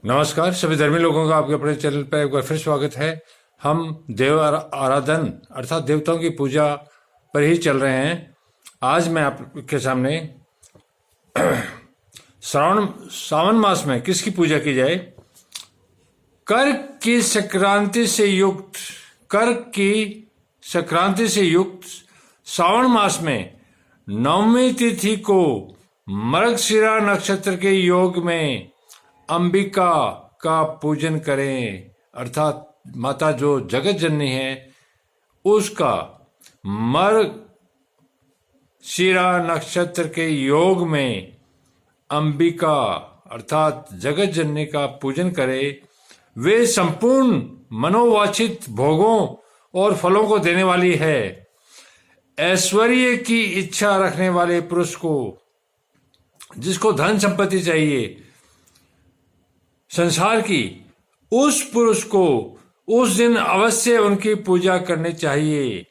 नमस्कार सभी धर्मी लोगों का आपके अपने चैनल पर एक बार फिर स्वागत है। हम देव आराधन अर्थात देवताओं की पूजा पर ही चल रहे हैं। आज मैं आपके सामने सावन मास में किसकी पूजा की जाए। कर्क की संक्रांति से युक्त सावन मास में नवमी तिथि को मृगशिरा नक्षत्र के योग में अंबिका का पूजन करें, अर्थात माता जो जगत जननी है उसका मृगशिरा नक्षत्र के योग में अंबिका अर्थात जगत जननी का पूजन करें। वे संपूर्ण मनोवांछित भोगों और फलों को देने वाली है। ऐश्वर्य की इच्छा रखने वाले पुरुष को, जिसको धन संपत्ति चाहिए संसार की, उस पुरुष को उस दिन अवश्य उनकी पूजा करनी चाहिए।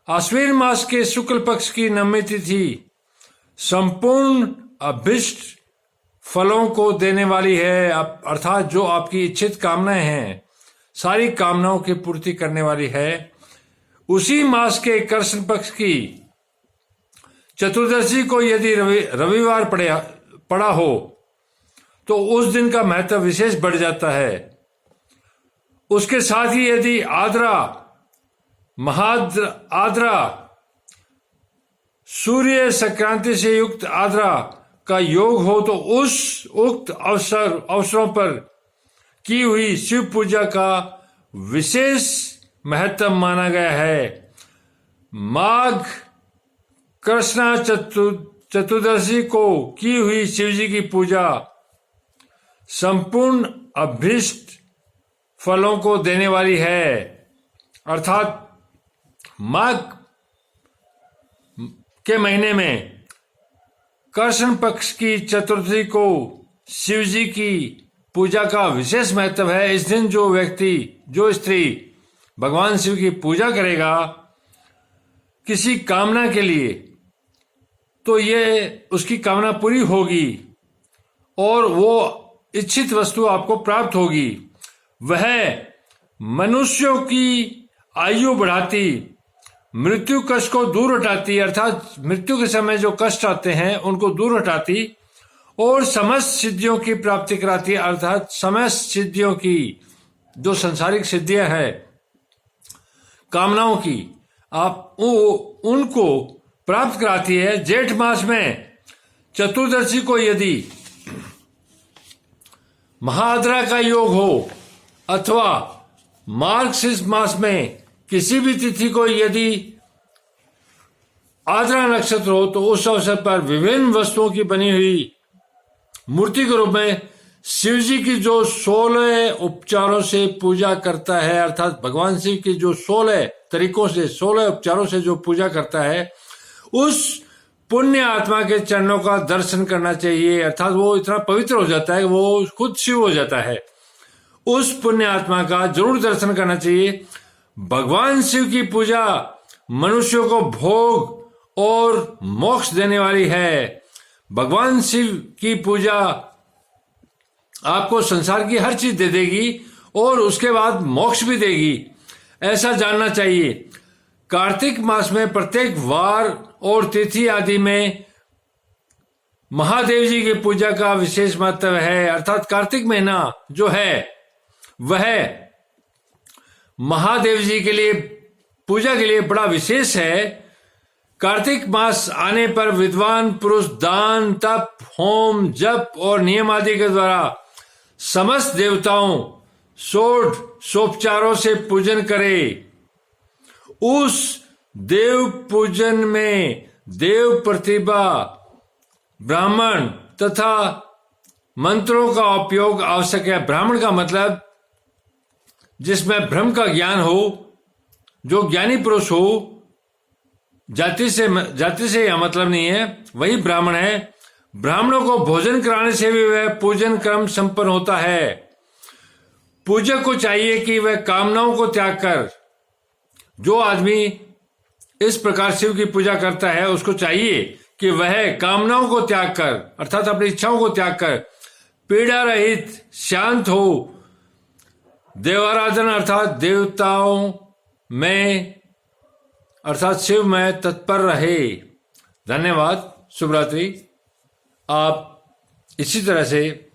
आश्विन मास के शुक्ल पक्ष की नवमी तिथि संपूर्ण अभिष्ट फलों को देने वाली है, अर्थात जो आपकी इच्छित कामनाएं हैं सारी कामनाओं की पूर्ति करने वाली है। उसी मास के कृष्ण पक्ष की चतुर्दशी को यदि रविवार पड़ा हो तो उस दिन का महत्व विशेष बढ़ जाता है। उसके साथ ही यदि आद्रा सूर्य संक्रांति से युक्त आद्रा का योग हो तो उस उक्त अवसरों पर की हुई शिव पूजा का विशेष महत्व माना गया है। माघ कृष्णा चतुर्दशी को की हुई शिवजी की पूजा संपूर्ण अभिष्ट फलों को देने वाली है, अर्थात माघ के महीने में कृष्ण पक्ष की चतुर्थी को शिवजी की पूजा का विशेष महत्व है। इस दिन जो स्त्री भगवान शिव की पूजा करेगा किसी कामना के लिए तो ये उसकी कामना पूरी होगी और वो इच्छित वस्तु आपको प्राप्त होगी। वह मनुष्यों की आयु बढ़ाती, मृत्यु कष्ट को दूर हटाती, अर्थात मृत्यु के समय जो कष्ट आते हैं उनको दूर हटाती और समस्त सिद्धियों की प्राप्ति कराती, अर्थात समस्त सिद्धियों की जो संसारिक सिद्धियां हैं कामनाओं की आप उनको प्राप्त कराती है। जेठ मास में चतुर्दशी को यदि महाआद्रा का योग हो अथवा मार्गशीर्ष मास में किसी भी तिथि को यदि आद्रा नक्षत्र हो तो उस अवसर पर विभिन्न वस्तुओं की बनी हुई मूर्ति के रूप में शिव जी की जो 16 उपचारों से पूजा करता है, अर्थात भगवान शिव की जो 16 तरीकों से 16 उपचारों से जो पूजा करता है उस पुण्य आत्मा के चरणों का दर्शन करना चाहिए, अर्थात वो इतना पवित्र हो जाता है वो खुद शिव हो जाता है। उस पुण्य आत्मा का जरूर दर्शन करना चाहिए। भगवान शिव की पूजा मनुष्यों को भोग और मोक्ष देने वाली है। भगवान शिव की पूजा आपको संसार की हर चीज दे देगी और उसके बाद मोक्ष भी देगी, ऐसा जानना चाहिए। कार्तिक मास में प्रत्येक वार और तिथि आदि में महादेव जी की पूजा का विशेष महत्व है, अर्थात कार्तिक महीना जो है वह महादेव जी के लिए पूजा के लिए बड़ा विशेष है। कार्तिक मास आने पर विद्वान पुरुष दान, तप, होम, जप और नियम आदि के द्वारा समस्त देवताओं षोडशोपचारों से पूजन करे। उस देव पूजन में देव प्रतिभा, ब्राह्मण तथा मंत्रों का उपयोग आवश्यक है। ब्राह्मण का मतलब जिसमें ब्रह्म का ज्ञान हो, जो ज्ञानी पुरुष हो, जाति से यह मतलब नहीं है, वही ब्राह्मण है। ब्राह्मणों को भोजन कराने से भी वह पूजन क्रम संपन्न होता है। पूजक को चाहिए कि वह कामनाओं को त्याग कर, जो आदमी इस प्रकार शिव की पूजा करता है उसको चाहिए कि वह कामनाओं को त्याग कर, अर्थात अपनी इच्छाओं को त्याग कर पीड़ा रहित, शांत हो। देवाराधन अर्थात देवताओं में अर्थात शिव में तत्पर रहे। धन्यवाद। शुभ रात्रि। आप इसी तरह से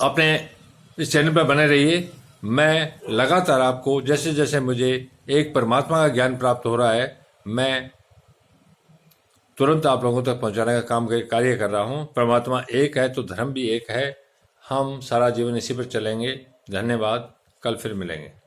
अपने इस चैनल पर बने रहिए। मैं लगातार आपको जैसे जैसे मुझे एक परमात्मा का ज्ञान प्राप्त हो रहा है, मैं तुरंत आप लोगों तक पहुंचाने का कार्य कर रहा हूं। परमात्मा एक है तो धर्म भी एक है। हम सारा जीवन इसी पर चलेंगे। धन्यवाद। कल फिर मिलेंगे।